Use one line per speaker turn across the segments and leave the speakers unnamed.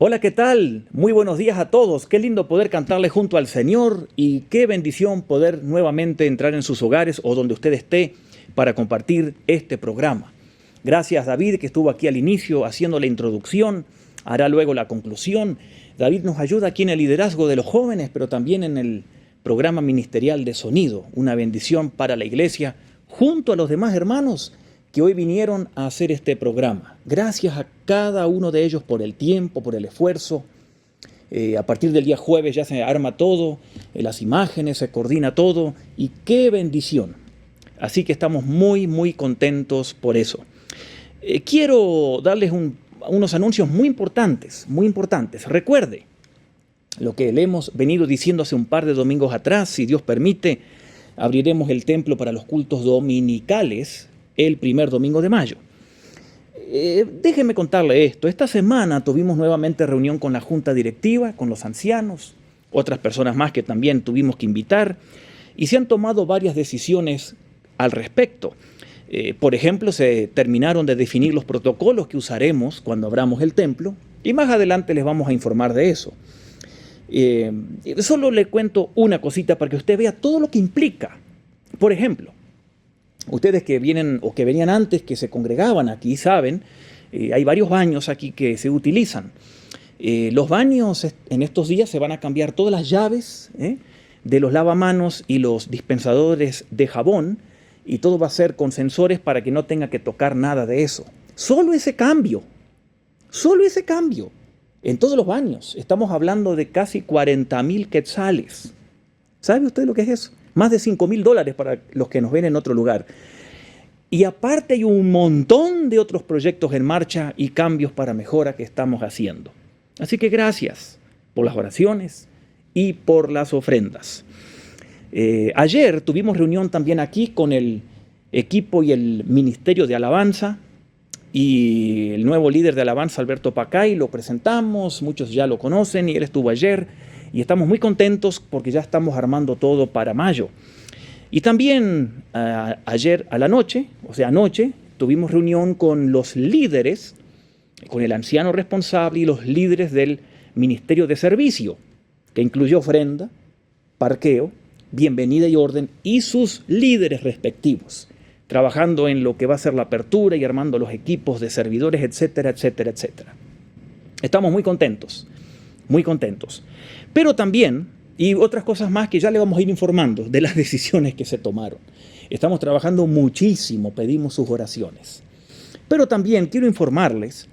Hola, ¿qué tal? Muy buenos días a todos. Qué lindo poder cantarle junto al Señor y qué bendición poder nuevamente entrar en sus hogares o donde usted esté para compartir este programa. Gracias, David, que estuvo aquí al inicio haciendo la introducción, hará luego la conclusión. David nos ayuda aquí en el liderazgo de los jóvenes, pero también en el programa ministerial de sonido. Una bendición para la iglesia junto a los demás hermanos que hoy vinieron a hacer este programa. Gracias a cada uno de ellos por el tiempo, por el esfuerzo. A partir del día jueves ya se arma todo, las imágenes, se coordina todo y qué bendición. Así que estamos muy contentos por eso. Quiero darles unos anuncios muy importantes. Recuerde lo que le hemos venido diciendo hace un par de domingos atrás. Si Dios permite, abriremos el templo para los cultos dominicales el primer domingo de mayo. Déjeme contarle esto. Esta semana tuvimos nuevamente reunión con la junta directiva, con los ancianos, otras personas más que también tuvimos que invitar, y se han tomado varias decisiones al respecto. Por ejemplo, se terminaron de definir los protocolos que usaremos cuando abramos el templo, y más adelante les vamos a informar de eso. Solo le cuento una cosita para que usted vea todo lo que implica. Por ejemplo, ustedes que vienen o que venían antes, que se congregaban aquí, saben, hay varios baños aquí que se utilizan. Los baños en estos días se van a cambiar todas las llaves de los lavamanos y los dispensadores de jabón, y todo va a ser con sensores para que no tenga que tocar nada de eso. Solo ese cambio en todos los baños. Estamos hablando de casi 40,000 quetzales. ¿Sabe usted lo que es eso? Más de $5,000 para los que nos ven en otro lugar. Y aparte hay un montón de otros proyectos en marcha y cambios para mejora que estamos haciendo. Así que gracias por las oraciones y por las ofrendas. Ayer tuvimos reunión también aquí con el equipo y el ministerio de alabanza y el nuevo líder de alabanza, Alberto Pacay, lo presentamos, muchos ya lo conocen y él estuvo ayer. Y estamos muy contentos porque ya estamos armando todo para mayo. Y también ayer a la noche, anoche, tuvimos reunión con los líderes, con el anciano responsable y los líderes del Ministerio de Servicio, que incluyó ofrenda, parqueo, bienvenida y orden, y sus líderes respectivos, trabajando en lo que va a ser la apertura y armando los equipos de servidores, etcétera. Estamos muy contentos. Pero también, y otras cosas más que ya le vamos a ir informando de las decisiones que se tomaron. Estamos trabajando muchísimo, pedimos sus oraciones. Pero también quiero informarles,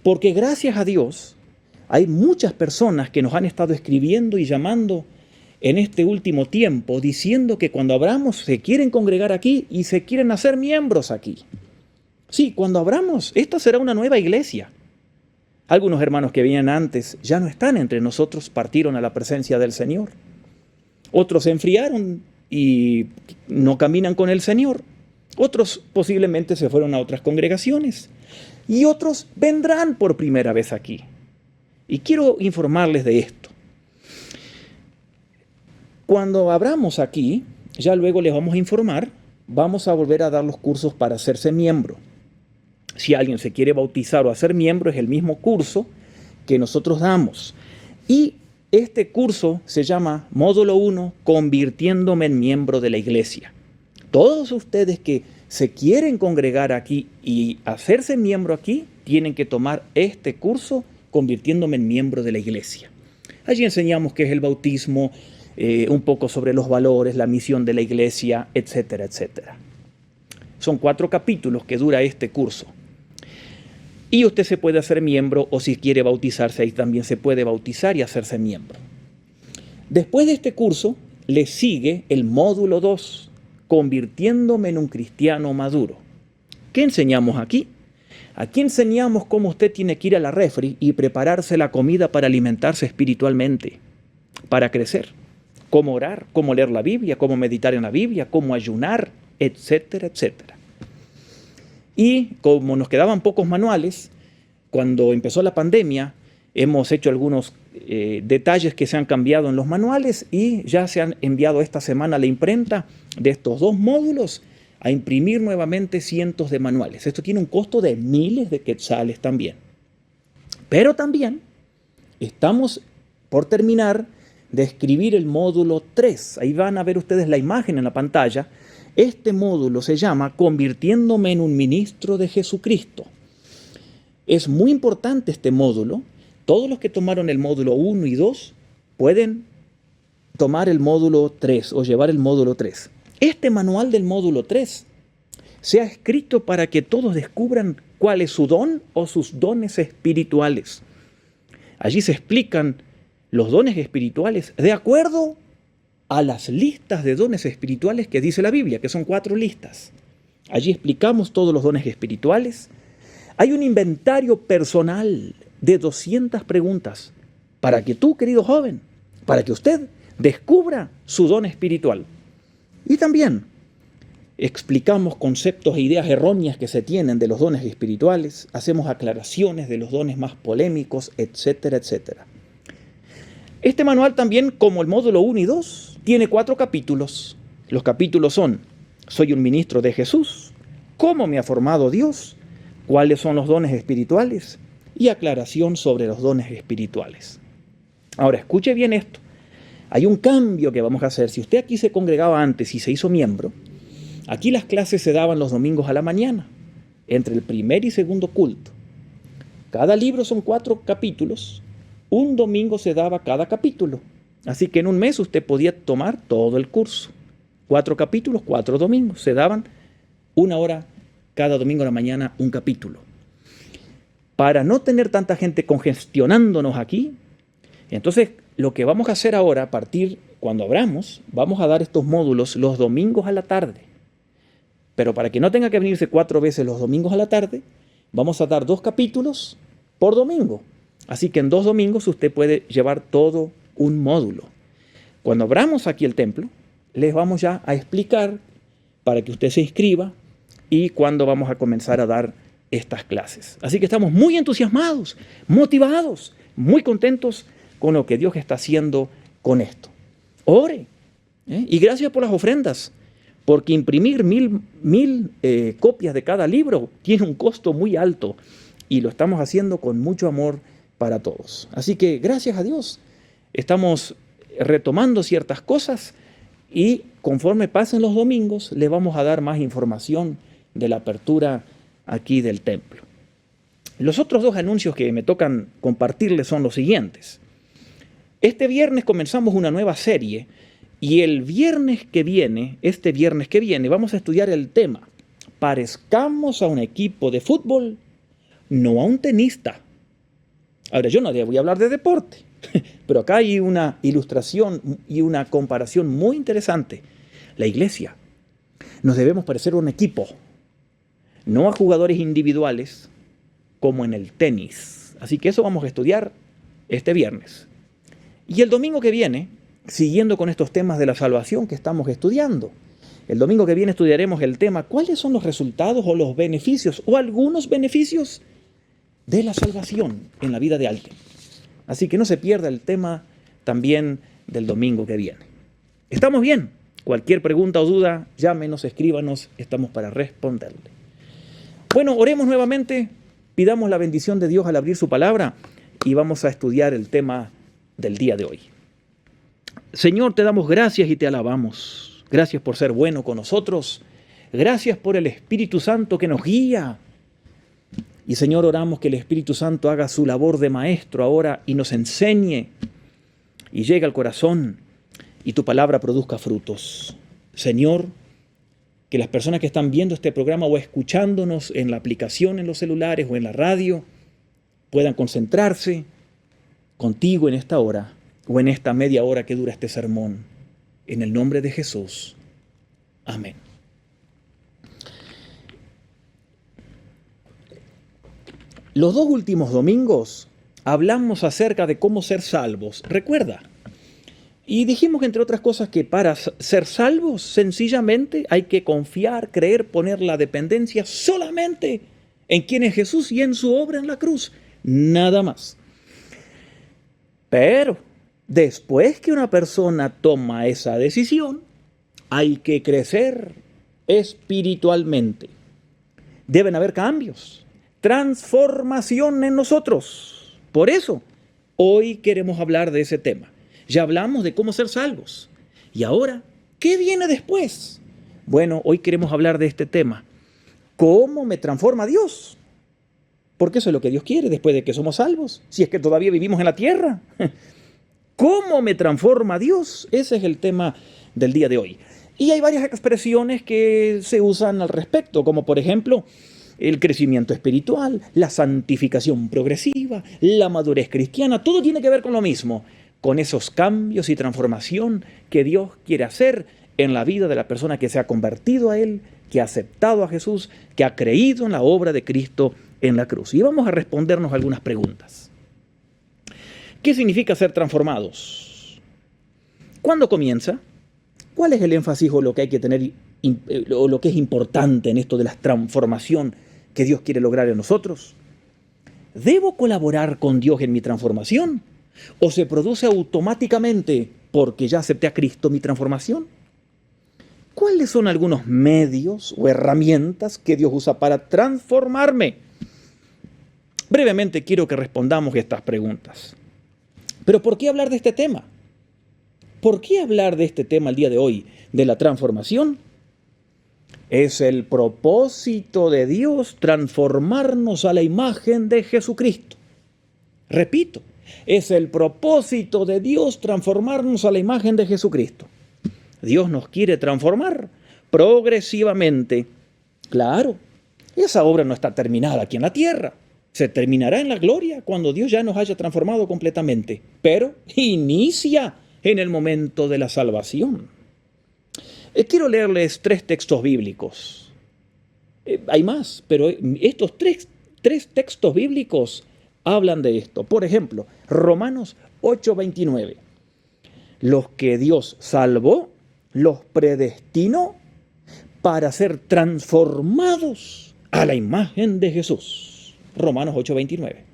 porque gracias a Dios hay muchas personas que nos han estado escribiendo y llamando en este último tiempo, diciendo que cuando abramos se quieren congregar aquí y se quieren hacer miembros aquí. Sí, cuando abramos, esta será una nueva iglesia. Algunos hermanos que venían antes ya no están entre nosotros, partieron a la presencia del Señor. Otros se enfriaron y no caminan con el Señor. Otros posiblemente se fueron a otras congregaciones. Y otros vendrán por primera vez aquí. Y quiero informarles de esto. Cuando abramos aquí, ya luego les vamos a informar, vamos a volver a dar los cursos para hacerse miembro. Si alguien se quiere bautizar o hacer miembro, es el mismo curso que nosotros damos. Y este curso se llama Módulo 1, Convirtiéndome en miembro de la iglesia. Todos ustedes que se quieren congregar aquí y hacerse miembro aquí, tienen que tomar este curso, Convirtiéndome en miembro de la iglesia. Allí enseñamos qué es el bautismo, un poco sobre los valores, la misión de la iglesia, etcétera. Son 4 capítulos que dura este curso. Y usted se puede hacer miembro, o si quiere bautizarse, ahí también se puede bautizar y hacerse miembro. Después de este curso, le sigue el módulo 2, Convirtiéndome en un cristiano maduro. ¿Qué enseñamos aquí? Aquí enseñamos cómo usted tiene que ir a la refri y prepararse la comida para alimentarse espiritualmente, para crecer. Cómo orar, cómo leer la Biblia, cómo meditar en la Biblia, cómo ayunar, etcétera. Y como nos quedaban pocos manuales, cuando empezó la pandemia, hemos hecho algunos detalles que se han cambiado en los manuales y ya se han enviado esta semana a la imprenta de estos 2 módulos a imprimir nuevamente cientos de manuales. Esto tiene un costo de miles de quetzales también. Pero también Estamos por terminar de escribir el módulo 3. Ahí van a ver ustedes la imagen en la pantalla. Este módulo se llama Convirtiéndome en un ministro de Jesucristo. Es muy importante este módulo. Todos los que tomaron el módulo 1 y 2 pueden tomar el módulo 3 o llevar el módulo 3. Este manual del módulo 3 se ha escrito para que todos descubran cuál es su don o sus dones espirituales. Allí se explican los dones espirituales de acuerdo a las listas de dones espirituales que dice la Biblia, que son 4 listas. Allí explicamos todos los dones espirituales. Hay un inventario personal de 200 preguntas para que tú, querido joven, para que usted descubra su don espiritual. Y también explicamos conceptos e ideas erróneas que se tienen de los dones espirituales, hacemos aclaraciones de los dones más polémicos, etcétera, etcétera. Este manual también, como el módulo 1 y 2, tiene 4 capítulos. Los capítulos son: soy un ministro de Jesús, cómo me ha formado Dios, cuáles son los dones espirituales y aclaración sobre los dones espirituales. Ahora, escuche bien esto. Hay un cambio que vamos a hacer. Si usted aquí se congregaba antes y se hizo miembro, aquí las clases se daban los domingos a la mañana, entre el primer y segundo culto. Cada libro son 4 capítulos. Un domingo se daba cada capítulo. Así que en un mes usted podía tomar todo el curso. 4 capítulos, 4 domingos. Se daban 1 hora cada domingo a la mañana, un capítulo. Para no tener tanta gente congestionándonos aquí, entonces lo que vamos a hacer ahora, a partir cuando abramos, vamos a dar estos módulos los domingos a la tarde. Pero para que no tenga que venirse 4 veces los domingos a la tarde, vamos a dar 2 capítulos por domingo. Así que en 2 domingos usted puede llevar todo un módulo. Cuando abramos aquí el templo, les vamos ya a explicar para que usted se inscriba y cuándo vamos a comenzar a dar estas clases. Así que estamos muy entusiasmados, motivados, muy contentos con lo que Dios está haciendo con esto. Ore. Y gracias por las ofrendas, porque imprimir mil copias de cada libro tiene un costo muy alto y lo estamos haciendo con mucho amor para todos. Así que gracias a Dios estamos retomando ciertas cosas y conforme pasen los domingos les vamos a dar más información de la apertura aquí del templo. Los otros 2 anuncios que me tocan compartirles son los siguientes. Este viernes comenzamos una nueva serie y el viernes que viene, vamos a estudiar el tema: parezcamos a un equipo de fútbol, no a un tenista. Ahora, yo no voy a hablar de deporte, pero acá hay una ilustración y una comparación muy interesante. La iglesia, nos debemos parecer a un equipo, no a jugadores individuales como en el tenis. Así que eso vamos a estudiar este viernes. Y el domingo que viene, siguiendo con estos temas de la salvación que estamos estudiando, el domingo que viene estudiaremos el tema: ¿cuáles son los resultados o los beneficios o algunos beneficios de la salvación en la vida de alguien? Así que no se pierda el tema también del domingo que viene. ¿Estamos bien? Cualquier pregunta o duda, llámenos, escríbanos, estamos para responderle. Bueno, oremos nuevamente, pidamos la bendición de Dios al abrir su palabra y vamos a estudiar el tema del día de hoy. Señor, te damos gracias y te alabamos. Gracias por ser bueno con nosotros. Gracias por el Espíritu Santo que nos guía. Y Señor, oramos que el Espíritu Santo haga su labor de maestro ahora y nos enseñe y llegue al corazón y tu palabra produzca frutos. Señor, que las personas que están viendo este programa o escuchándonos en la aplicación en los celulares o en la radio puedan concentrarse contigo en esta hora o en esta media hora que dura este sermón. En el nombre de Jesús. Amén. Los 2 últimos domingos hablamos acerca de cómo ser salvos. ¿Recuerda? Y dijimos, entre otras cosas, que para ser salvos, sencillamente hay que confiar, creer, poner la dependencia solamente en quién es Jesús y en su obra en la cruz. Nada más. Pero después que una persona toma esa decisión, hay que crecer espiritualmente. Deben haber cambios, transformación en nosotros. Por eso, Hoy queremos hablar de ese tema. Ya hablamos de cómo ser salvos. Y ahora, ¿qué viene después? Bueno, hoy queremos hablar de este tema. ¿Cómo me transforma Dios? Porque eso es lo que Dios quiere después de que somos salvos, si es que todavía vivimos en la tierra. ¿Cómo me transforma Dios? Ese es el tema del día de hoy. Y hay varias expresiones que se usan al respecto, como por ejemplo el crecimiento espiritual, la santificación progresiva, la madurez cristiana. Todo tiene que ver con lo mismo, con esos cambios y transformación que Dios quiere hacer en la vida de la persona que se ha convertido a Él, que ha aceptado a Jesús, que ha creído en la obra de Cristo en la cruz. Y vamos a respondernos algunas preguntas. ¿Qué significa ser transformados? ¿Cuándo comienza? ¿Cuál es el énfasis o lo que hay que tener o lo que es importante en esto de la transformación que Dios quiere lograr en nosotros? ¿Debo colaborar con Dios en mi transformación? ¿O se produce automáticamente porque ya acepté a Cristo mi transformación? ¿Cuáles son algunos medios o herramientas que Dios usa para transformarme? Brevemente quiero que respondamos estas preguntas. ¿Pero por qué hablar de este tema? ¿Por qué hablar de este tema el día de hoy, de la transformación? Es el propósito de Dios transformarnos a la imagen de Jesucristo. Repito, es el propósito de Dios transformarnos a la imagen de Jesucristo. Dios nos quiere transformar progresivamente. Claro, esa obra no está terminada aquí en la tierra. Se terminará en la gloria cuando Dios ya nos haya transformado completamente. Pero inicia en el momento de la salvación. Quiero leerles 3 textos bíblicos. Hay más, pero estos tres textos bíblicos hablan de esto. Por ejemplo, Romanos 8:29. Los que Dios salvó, los predestinó para ser transformados a la imagen de Jesús. Romanos 8:29.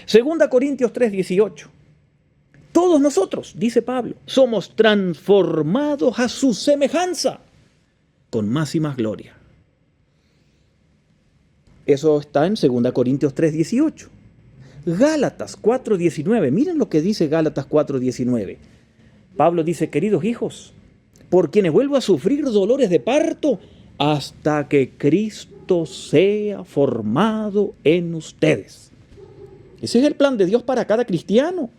2 Corintios 3:18. Todos nosotros, dice Pablo, somos transformados a su semejanza, con más y más gloria. Eso está en 2 Corintios 3:18. Gálatas 4:19. Miren lo que dice Gálatas 4:19. Pablo dice, queridos hijos, por quienes vuelvo a sufrir dolores de parto hasta que Cristo sea formado en ustedes. Ese es el plan de Dios para cada cristiano.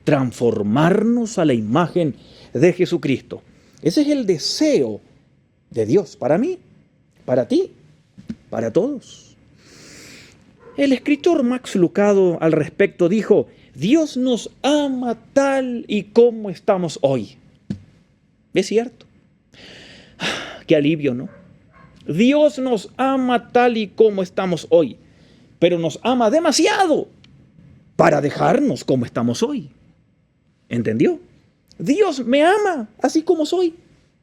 Transformarnos a la imagen de Jesucristo. Ese es el deseo de Dios para mí, para ti, para todos. El escritor Max Lucado al respecto dijo, Dios nos ama tal y como estamos hoy. Es cierto. Qué alivio, ¿no? Dios nos ama tal y como estamos hoy, pero nos ama demasiado para dejarnos como estamos hoy. ¿Entendió? Dios me ama así como soy,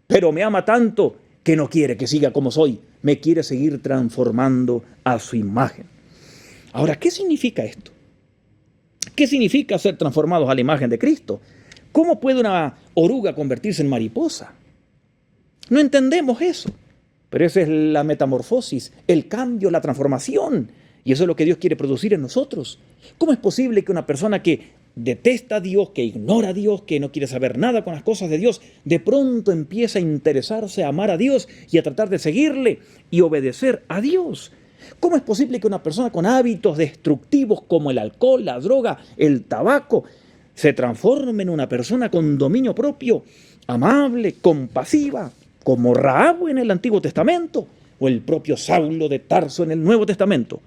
pero me ama tanto que no quiere que siga como soy. Me quiere seguir transformando a su imagen. Ahora, ¿qué significa esto? ¿Qué significa ser transformados a la imagen de Cristo? ¿Cómo puede una oruga convertirse en mariposa? No entendemos eso, pero esa es la metamorfosis, el cambio, la transformación. Y eso es lo que Dios quiere producir en nosotros. ¿Cómo es posible que una persona que detesta a Dios, que ignora a Dios, que no quiere saber nada con las cosas de Dios, de pronto empieza a interesarse, a amar a Dios y a tratar de seguirle y obedecer a Dios? ¿Cómo es posible que una persona con hábitos destructivos como el alcohol, la droga, el tabaco, se transforme en una persona con dominio propio, amable, compasiva, como Rahab en el Antiguo Testamento o el propio Saulo de Tarso en el Nuevo Testamento?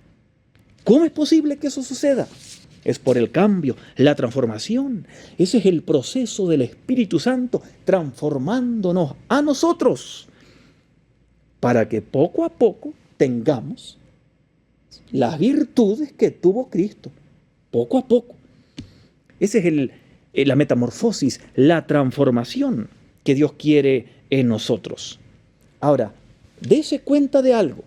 ¿Cómo es posible que eso suceda? Es por el cambio, la transformación. Ese es el proceso del Espíritu Santo transformándonos a nosotros para que poco a poco tengamos las virtudes que tuvo Cristo. Poco a poco. Esa es la metamorfosis, la transformación que Dios quiere en nosotros. Ahora, dése cuenta de algo.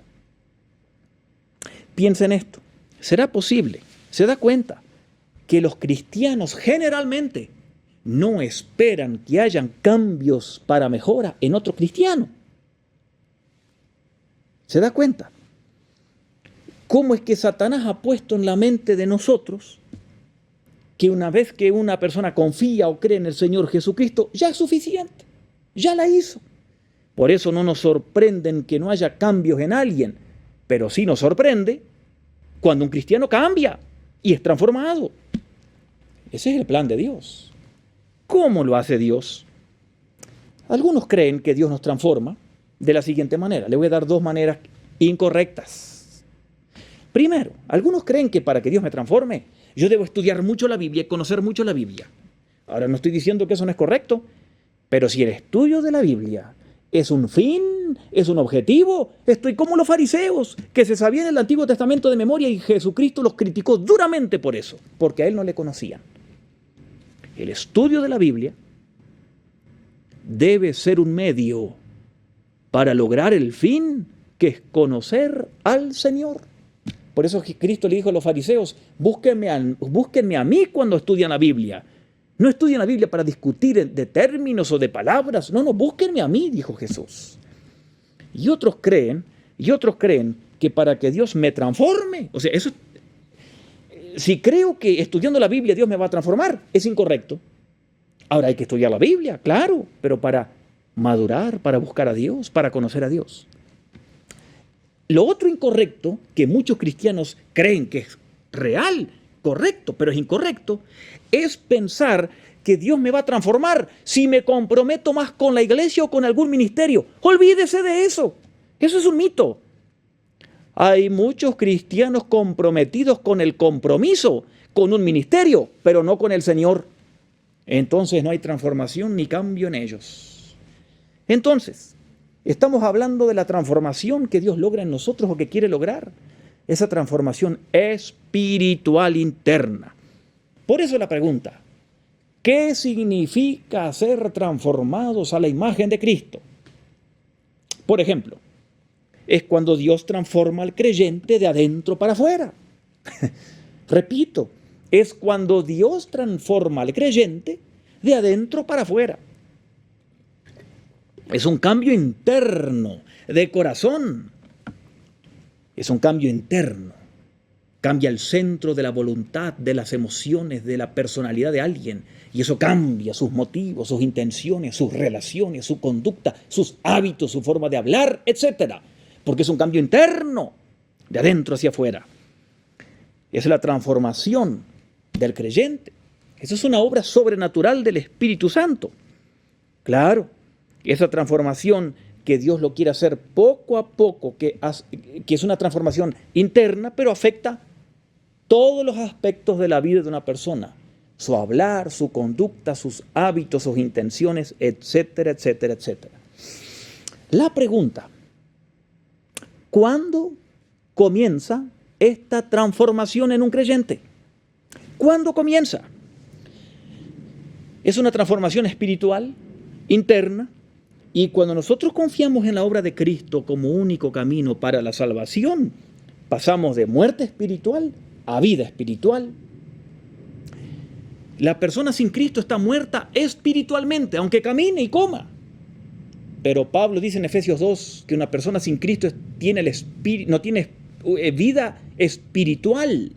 Piensa en esto. ¿Será posible? ¿Se da cuenta que los cristianos generalmente no esperan que hayan cambios para mejora en otro cristiano? ¿Se da cuenta? ¿Cómo es que Satanás ha puesto en la mente de nosotros que una vez que una persona confía o cree en el Señor Jesucristo, ya es suficiente, ya la hizo. Por eso no nos sorprenden que no haya cambios en alguien, pero sí nos sorprende cuando un cristiano cambia y es transformado. Ese es el plan de Dios. ¿Cómo lo hace Dios? Algunos creen que Dios nos transforma de la siguiente manera. Le voy a dar dos maneras incorrectas. Primero, algunos creen que para que Dios me transforme, yo debo estudiar mucho la Biblia y conocer mucho la Biblia. Ahora, no estoy diciendo que eso no es correcto, pero si el estudio de la Biblia es un fin, es un objetivo, estoy como los fariseos, que se sabían el Antiguo Testamento de memoria y Jesucristo los criticó duramente por eso, porque a Él no le conocían. El estudio de la Biblia debe ser un medio para lograr el fin, que es conocer al Señor. Por eso Cristo le dijo a los fariseos, búsquenme a mí cuando estudian la Biblia. No estudien la Biblia para discutir de términos o de palabras. No, búsquenme a mí, dijo Jesús. Y otros creen que para que Dios me transforme, o sea, eso, si creo que estudiando la Biblia Dios me va a transformar, es incorrecto. Ahora hay que estudiar la Biblia, claro, pero para madurar, para buscar a Dios, para conocer a Dios. Lo otro incorrecto, que muchos cristianos creen que es real, correcto, pero es incorrecto, es pensar que Dios me va a transformar si me comprometo más con la iglesia o con algún ministerio. Olvídese de eso. Eso es un mito. Hay muchos cristianos comprometidos con el compromiso, con un ministerio, pero no con el Señor. Entonces no hay transformación ni cambio en ellos. Entonces, estamos hablando de la transformación que Dios logra en nosotros o que quiere lograr. Esa transformación espiritual interna. Por eso la pregunta, ¿qué significa ser transformados a la imagen de Cristo? Por ejemplo, es cuando Dios transforma al creyente de adentro para afuera. Repito, es cuando Dios transforma al creyente de adentro para afuera. Es un cambio interno, de corazón. Es un cambio interno. Cambia el centro de la voluntad, de las emociones, de la personalidad de alguien. Y eso cambia sus motivos, sus intenciones, sus relaciones, su conducta, sus hábitos, su forma de hablar, etc. Porque es un cambio interno, de adentro hacia afuera. Es la transformación del creyente. Eso es una obra sobrenatural del Espíritu Santo. Claro, esa transformación que Dios lo quiere hacer poco a poco, que es una transformación interna, pero afecta todos los aspectos de la vida de una persona. Su hablar, su conducta, sus hábitos, sus intenciones, etcétera, etcétera, etcétera. La pregunta, ¿cuándo comienza esta transformación en un creyente? ¿Cuándo comienza? Es una transformación espiritual, interna, y cuando nosotros confiamos en la obra de Cristo como único camino para la salvación, pasamos de muerte espiritual a vida espiritual. La persona sin Cristo está muerta espiritualmente, aunque camine y coma. Pero Pablo dice en Efesios 2 que una persona sin Cristo no tiene vida espiritual.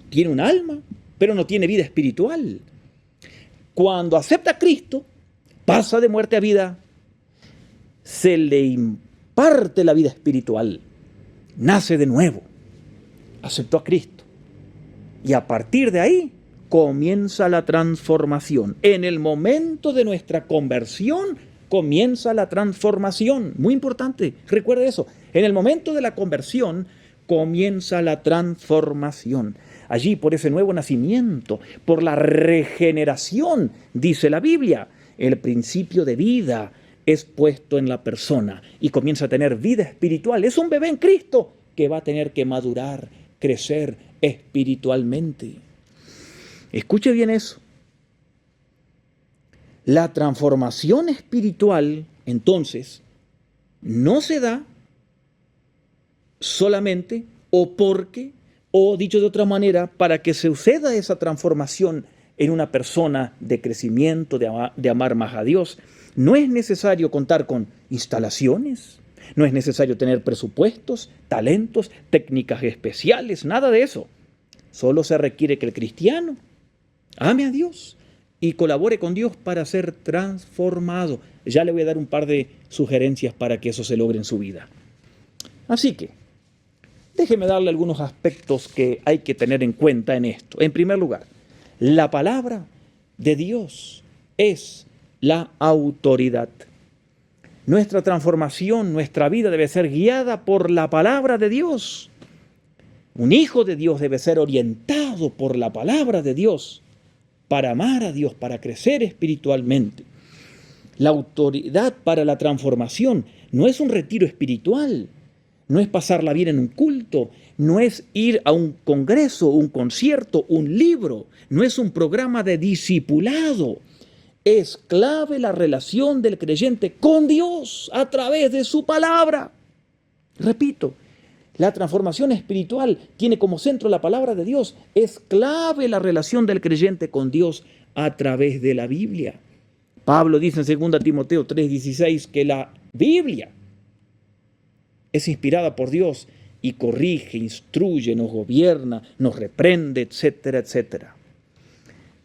Tiene un alma, pero no tiene vida espiritual. Cuando acepta a Cristo, pasa de muerte a vida. Se le imparte la vida espiritual. Nace de nuevo. Aceptó a Cristo. Y a partir de ahí comienza la transformación. En el momento de nuestra conversión comienza la transformación. Muy importante, recuerde eso. En el momento de la conversión comienza la transformación. Allí, por ese nuevo nacimiento, por la regeneración, dice la Biblia, el principio de vida es puesto en la persona y comienza a tener vida espiritual. Es un bebé en Cristo que va a tener que madurar, crecer espiritualmente. Escuche bien eso. La transformación espiritual, entonces, no se da solamente o porque, o dicho de otra manera, para que suceda esa transformación en una persona de crecimiento, de amar más a Dios, no es necesario contar con instalaciones, no es necesario tener presupuestos, talentos, técnicas especiales, nada de eso. Solo se requiere que el cristiano Ame a Dios y colabore con Dios para ser transformado. Ya le voy a dar un par de sugerencias para que eso se logre en su vida. Así que, déjeme darle algunos aspectos que hay que tener en cuenta en esto. En primer lugar, la palabra de Dios es la autoridad. Nuestra transformación, nuestra vida debe ser guiada por la palabra de Dios. Un hijo de Dios debe ser orientado por la palabra de Dios para amar a Dios, para crecer espiritualmente. La autoridad para la transformación no es un retiro espiritual, no es pasarla bien en un culto, no es ir a un congreso, un concierto, un libro, no es un programa de discipulado. Es clave la relación del creyente con Dios a través de su palabra. Repito, la transformación espiritual tiene como centro la palabra de Dios. Es clave la relación del creyente con Dios a través de la Biblia. Pablo dice en 2 Timoteo 3:16 que la Biblia es inspirada por Dios y corrige, instruye, nos gobierna, nos reprende, etcétera, etcétera.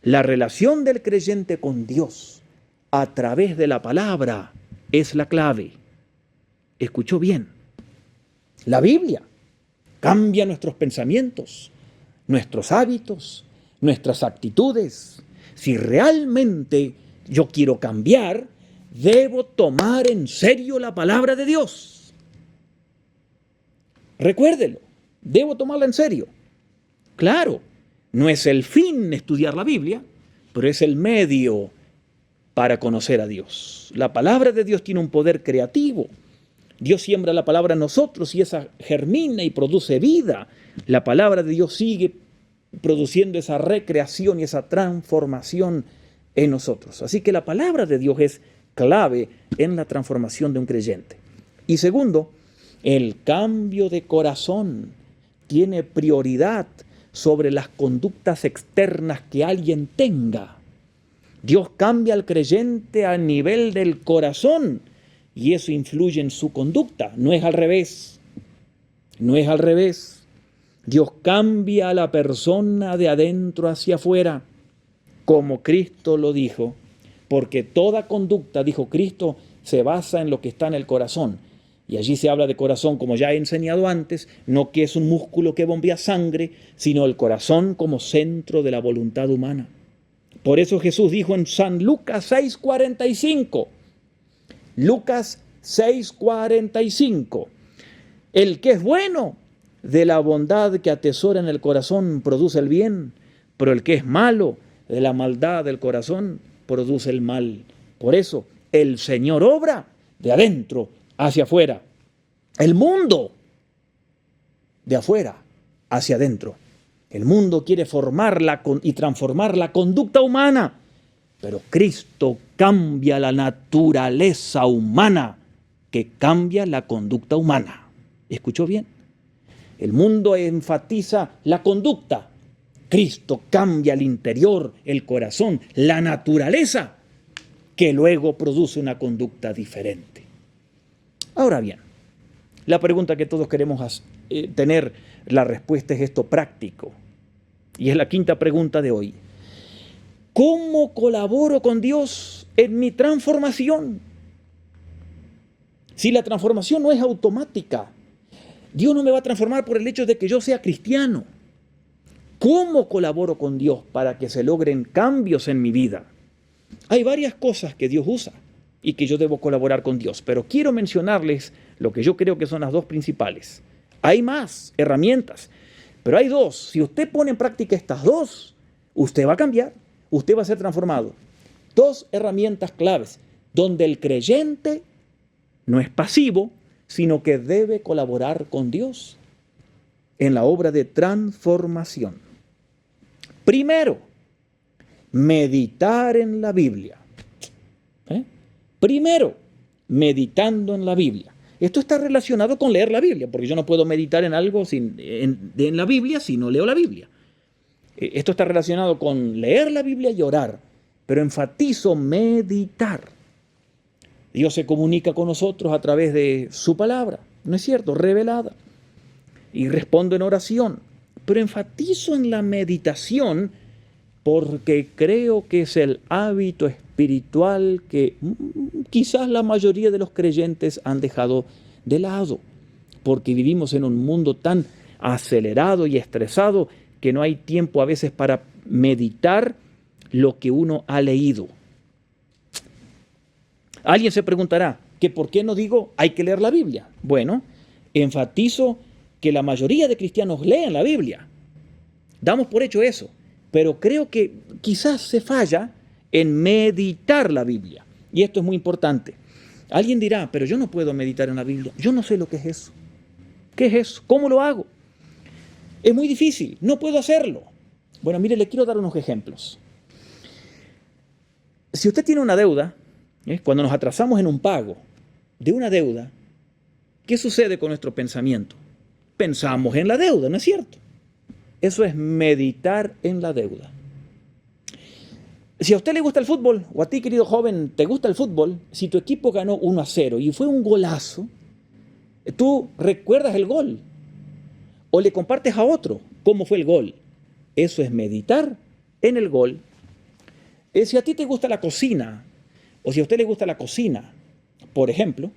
La relación del creyente con Dios a través de la palabra es la clave. ¿Escuchó bien? La Biblia cambia nuestros pensamientos, nuestros hábitos, nuestras actitudes. Si realmente yo quiero cambiar, debo tomar en serio la palabra de Dios. Recuérdelo, debo tomarla en serio. Claro, no es el fin estudiar la Biblia, pero es el medio para conocer a Dios. La palabra de Dios tiene un poder creativo. Dios siembra la palabra en nosotros y esa germina y produce vida. La palabra de Dios sigue produciendo esa recreación y esa transformación en nosotros. Así que la palabra de Dios es clave en la transformación de un creyente. Y segundo, el cambio de corazón tiene prioridad sobre las conductas externas que alguien tenga. Dios cambia al creyente a nivel del corazón y eso influye en su conducta. No es al revés. No es al revés. Dios cambia a la persona de adentro hacia afuera, como Cristo lo dijo, porque toda conducta, dijo Cristo, se basa en lo que está en el corazón. Y allí se habla de corazón, como ya he enseñado antes, no que es un músculo que bombea sangre, sino el corazón como centro de la voluntad humana. Por eso Jesús dijo en San Lucas 6:45, Lucas 6:45, el que es bueno, de la bondad que atesora en el corazón produce el bien, pero el que es malo, de la maldad del corazón produce el mal. Por eso el Señor obra de adentro hacia afuera. El mundo de afuera hacia adentro. El mundo quiere formarla y transformar la conducta humana, pero Cristo cambia la naturaleza humana que cambia la conducta humana. ¿Escuchó bien? El mundo enfatiza la conducta. Cristo cambia el interior, el corazón, la naturaleza, que luego produce una conducta diferente. Ahora bien, la pregunta que todos queremos tener, la respuesta es esto práctico. Y es la quinta pregunta de hoy. ¿Cómo colaboro con Dios en mi transformación? Si la transformación no es automática, Dios no me va a transformar por el hecho de que yo sea cristiano. ¿Cómo colaboro con Dios para que se logren cambios en mi vida? Hay varias cosas que Dios usa y que yo debo colaborar con Dios, pero quiero mencionarles lo que yo creo que son las dos principales. Hay más herramientas, pero hay dos. Si usted pone en práctica estas dos, usted va a cambiar, usted va a ser transformado. Dos herramientas claves, donde el creyente no es pasivo, sino que debe colaborar con Dios en la obra de transformación. Primero, meditar en la Biblia. Primero, meditando en la Biblia. Esto está relacionado con leer la Biblia, porque yo no puedo meditar en algo en la Biblia si no leo la Biblia. Esto está relacionado con leer la Biblia y orar, pero enfatizo meditar. Dios se comunica con nosotros a través de su palabra, ¿no es cierto? Revelada. Y respondo en oración, pero enfatizo en la meditación porque creo que es el hábito espiritual que quizás la mayoría de los creyentes han dejado de lado, porque vivimos en un mundo tan acelerado y estresado que no hay tiempo a veces para meditar lo que uno ha leído. Alguien se preguntará que por qué no digo hay que leer la Biblia. Bueno, enfatizo que la mayoría de cristianos leen la Biblia. Damos por hecho eso, pero creo que quizás se falla en meditar la Biblia. Y esto es muy importante. Alguien dirá, pero yo no puedo meditar en la Biblia. Yo no sé lo que es eso. ¿Qué es eso? ¿Cómo lo hago? Es muy difícil, no puedo hacerlo. Bueno, mire, le quiero dar unos ejemplos. Si usted tiene una deuda, cuando nos atrasamos en un pago de una deuda, ¿qué sucede con nuestro pensamiento? Pensamos en la deuda, ¿no es cierto? Eso es meditar en la deuda. Si a usted le gusta el fútbol, o a ti, querido joven, te gusta el fútbol, si tu equipo ganó 1-0 y fue un golazo, tú recuerdas el gol o le compartes a otro cómo fue el gol. Eso es meditar en el gol. Si a ti te gusta la cocina, o si a usted le gusta la cocina, por ejemplo,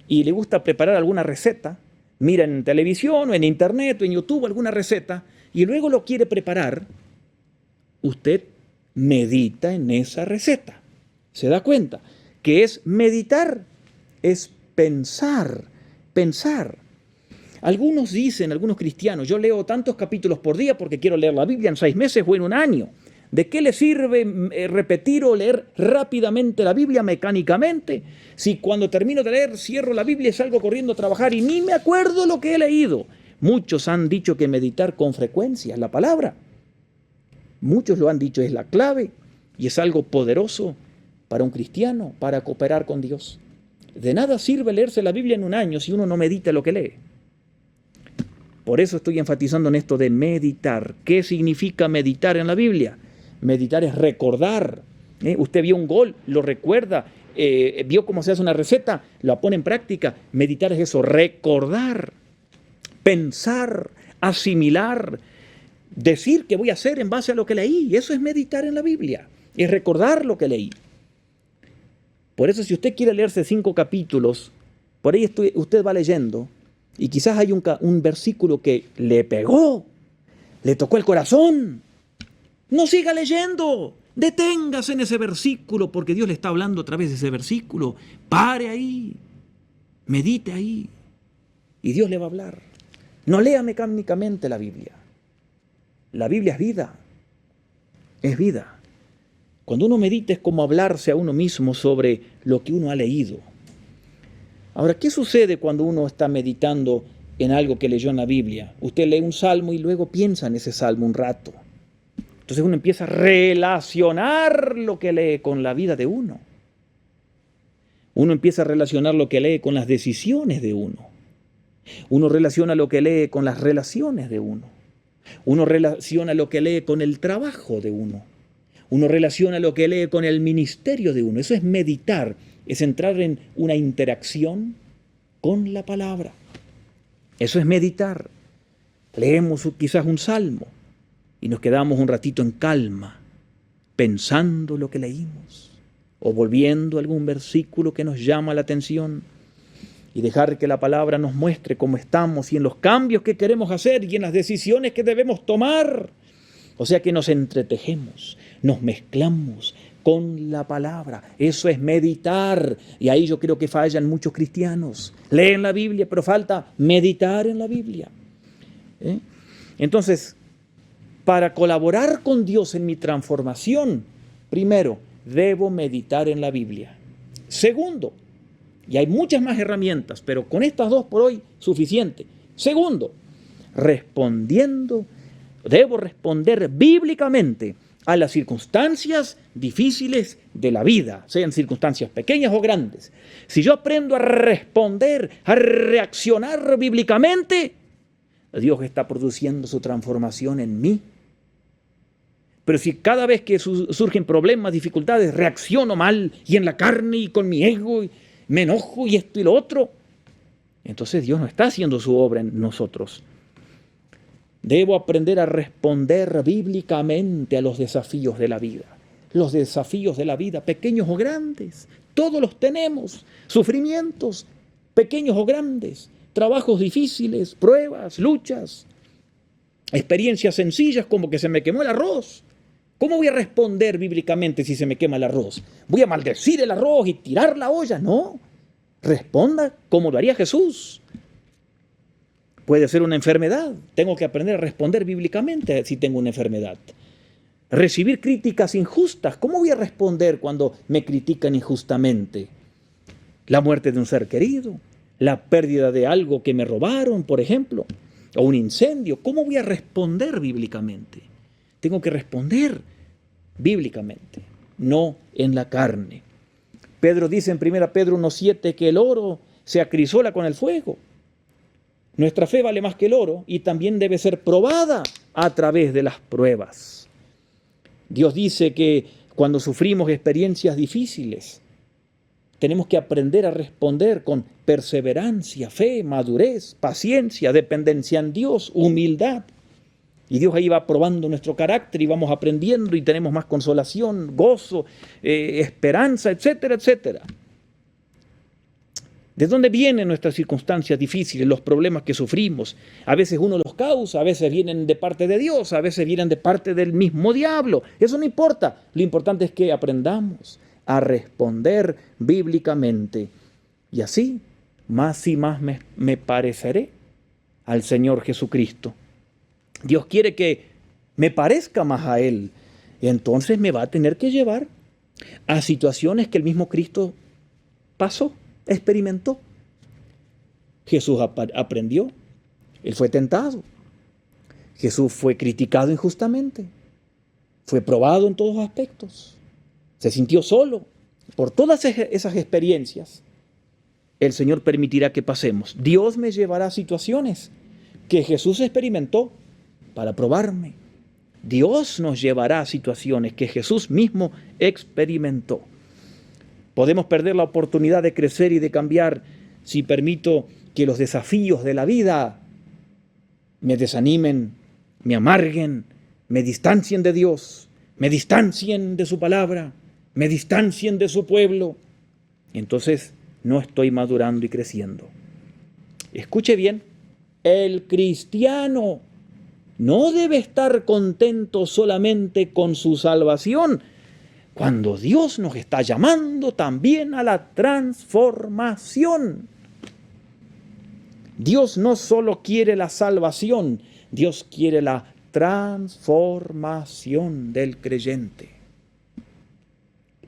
y le gusta preparar alguna receta, mira en televisión o en internet o en YouTube alguna receta y luego lo quiere preparar, usted medita en esa receta. ¿Se da cuenta? Que es meditar, es pensar. Algunos dicen, algunos cristianos, yo leo tantos capítulos por día porque quiero leer la Biblia en 6 meses o en un año. ¿De qué le sirve repetir o leer rápidamente la Biblia mecánicamente? Si cuando termino de leer, cierro la Biblia y salgo corriendo a trabajar y ni me acuerdo lo que he leído. Muchos han dicho que meditar con frecuencia es la palabra. Muchos lo han dicho, es la clave y es algo poderoso para un cristiano, para cooperar con Dios. De nada sirve leerse la Biblia en un año si uno no medita lo que lee. Por eso estoy enfatizando en esto de meditar. ¿Qué significa meditar en la Biblia? Meditar es recordar. Usted vio un gol, lo recuerda. Vio cómo se hace una receta, la pone en práctica. Meditar es eso, recordar, pensar, asimilar, decir qué voy a hacer en base a lo que leí. Eso es meditar en la Biblia, es recordar lo que leí. Por eso si usted quiere leerse 5 capítulos, por ahí usted va leyendo y quizás hay un versículo que le pegó, le tocó el corazón. No siga leyendo, deténgase en ese versículo porque Dios le está hablando a través de ese versículo. Pare ahí, medite ahí y Dios le va a hablar. No lea mecánicamente la Biblia. La Biblia es vida, es vida. Cuando uno medita es como hablarse a uno mismo sobre lo que uno ha leído. Ahora, ¿qué sucede cuando uno está meditando en algo que leyó en la Biblia? Usted lee un salmo y luego piensa en ese salmo un rato. Entonces uno empieza a relacionar lo que lee con la vida de uno. Uno empieza a relacionar lo que lee con las decisiones de uno. Uno relaciona lo que lee con las relaciones de uno. Uno relaciona lo que lee con el trabajo de uno. Uno relaciona lo que lee con el ministerio de uno. Eso es meditar, es entrar en una interacción con la palabra. Eso es meditar. Leemos quizás un salmo y nos quedamos un ratito en calma, pensando lo que leímos, o volviendo a algún versículo que nos llama la atención, y dejar que la palabra nos muestre cómo estamos y en los cambios que queremos hacer y en las decisiones que debemos tomar. O sea que nos entretejemos, nos mezclamos con la palabra. Eso es meditar. Y ahí yo creo que fallan muchos cristianos. Leen la Biblia, pero falta meditar en la Biblia. Entonces, para colaborar con Dios en mi transformación, primero, debo meditar en la Biblia. Segundo, y hay muchas más herramientas, pero con estas 2 por hoy suficiente. Segundo, debo responder bíblicamente a las circunstancias difíciles de la vida, sean circunstancias pequeñas o grandes. Si yo aprendo a responder, a reaccionar bíblicamente, Dios está produciendo su transformación en mí. Pero si cada vez que surgen problemas, dificultades, reacciono mal y en la carne y con mi ego, y me enojo y esto y lo otro, entonces Dios no está haciendo su obra en nosotros. Debo aprender a responder bíblicamente a los desafíos de la vida. Los desafíos de la vida, pequeños o grandes, todos los tenemos. Sufrimientos, pequeños o grandes, trabajos difíciles, pruebas, luchas, experiencias sencillas como que se me quemó el arroz. ¿Cómo voy a responder bíblicamente si se me quema el arroz? ¿Voy a maldecir el arroz y tirar la olla? No. Responda como lo haría Jesús. Puede ser una enfermedad. Tengo que aprender a responder bíblicamente si tengo una enfermedad. Recibir críticas injustas. ¿Cómo voy a responder cuando me critican injustamente? La muerte de un ser querido, la pérdida de algo que me robaron, por ejemplo, o un incendio. ¿Cómo voy a responder bíblicamente? Tengo que responder bíblicamente, no en la carne. Pedro dice en 1 Pedro 1:7 que el oro se acrisola con el fuego. Nuestra fe vale más que el oro y también debe ser probada a través de las pruebas. Dios dice que cuando sufrimos experiencias difíciles, tenemos que aprender a responder con perseverancia, fe, madurez, paciencia, dependencia en Dios, humildad. Y Dios ahí va probando nuestro carácter y vamos aprendiendo y tenemos más consolación, gozo, esperanza, etcétera, etcétera. ¿De dónde vienen nuestras circunstancias difíciles, los problemas que sufrimos? A veces uno los causa, a veces vienen de parte de Dios, a veces vienen de parte del mismo diablo. Eso no importa. Lo importante es que aprendamos a responder bíblicamente. Y así, más y más me pareceré al Señor Jesucristo. Dios quiere que me parezca más a Él. Y entonces me va a tener que llevar a situaciones que el mismo Cristo pasó, experimentó. Jesús aprendió. Él fue tentado. Jesús fue criticado injustamente. Fue probado en todos aspectos. Se sintió solo. Por todas esas experiencias, el Señor permitirá que pasemos. Dios me llevará a situaciones que Jesús experimentó para probarme. Dios nos llevará a situaciones que Jesús mismo experimentó. Podemos perder la oportunidad de crecer y de cambiar si permito que los desafíos de la vida me desanimen, me amarguen, me distancien de Dios, me distancien de su palabra, me distancien de su pueblo. Entonces no estoy madurando y creciendo. Escuche bien, el cristiano no debe estar contento solamente con su salvación, cuando Dios nos está llamando también a la transformación. Dios no solo quiere la salvación, Dios quiere la transformación del creyente.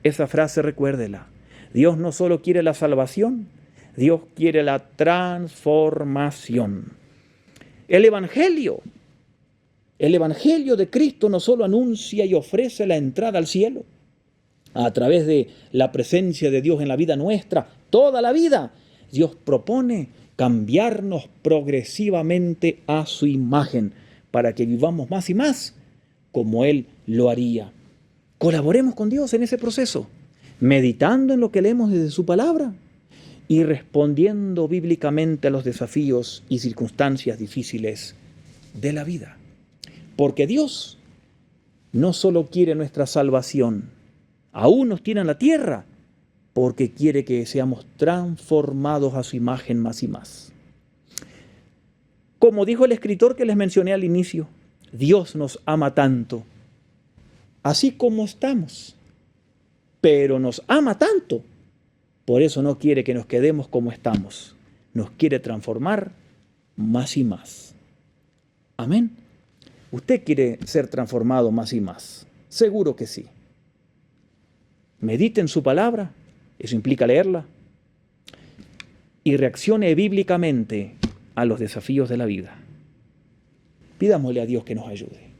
Esa frase recuérdela. Dios no solo quiere la salvación, Dios quiere la transformación. El Evangelio de Cristo no solo anuncia y ofrece la entrada al cielo, a través de la presencia de Dios en la vida nuestra, toda la vida, Dios propone cambiarnos progresivamente a su imagen para que vivamos más y más como Él lo haría. Colaboremos con Dios en ese proceso, meditando en lo que leemos desde su palabra y respondiendo bíblicamente a los desafíos y circunstancias difíciles de la vida. Porque Dios no solo quiere nuestra salvación, aún nos tiene en la tierra, porque quiere que seamos transformados a su imagen más y más. Como dijo el escritor que les mencioné al inicio, Dios nos ama tanto, así como estamos, pero nos ama tanto, por eso no quiere que nos quedemos como estamos, nos quiere transformar más y más. Amén. ¿Usted quiere ser transformado más y más? Seguro que sí. Medite en su palabra, eso implica leerla, y reaccione bíblicamente a los desafíos de la vida. Pidámosle a Dios que nos ayude.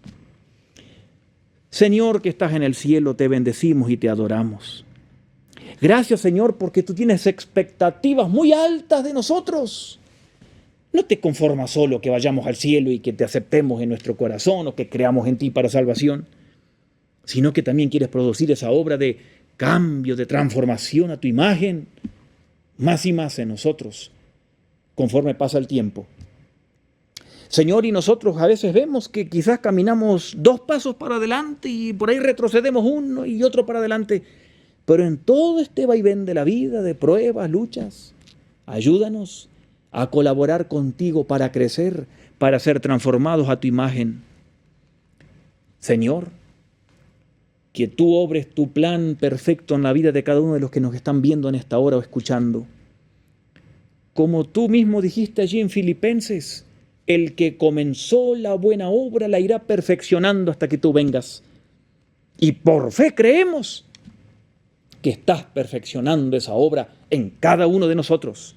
Señor que estás en el cielo, te bendecimos y te adoramos. Gracias, Señor, porque tú tienes expectativas muy altas de nosotros. No te conformas solo que vayamos al cielo y que te aceptemos en nuestro corazón o que creamos en ti para salvación, sino que también quieres producir esa obra de cambio, de transformación a tu imagen, más y más en nosotros, conforme pasa el tiempo. Señor, y nosotros a veces vemos que quizás caminamos 2 pasos para adelante y por ahí retrocedemos uno y otro para adelante. Pero en todo este vaivén de la vida, de pruebas, luchas, ayúdanos a colaborar contigo para crecer, para ser transformados a tu imagen. Señor, que tú obres tu plan perfecto en la vida de cada uno de los que nos están viendo en esta hora o escuchando. Como tú mismo dijiste allí en Filipenses, el que comenzó la buena obra la irá perfeccionando hasta que tú vengas. Y por fe creemos que estás perfeccionando esa obra en cada uno de nosotros.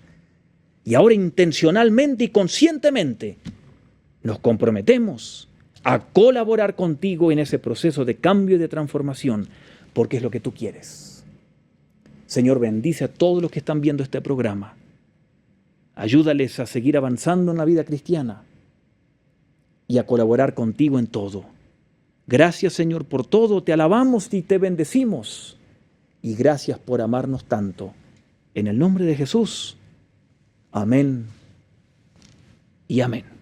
Y ahora intencionalmente y conscientemente nos comprometemos a colaborar contigo en ese proceso de cambio y de transformación, porque es lo que tú quieres. Señor, bendice a todos los que están viendo este programa. Ayúdales a seguir avanzando en la vida cristiana y a colaborar contigo en todo. Gracias, Señor, por todo. Te alabamos y te bendecimos. Y gracias por amarnos tanto. En el nombre de Jesús. Amén y amén.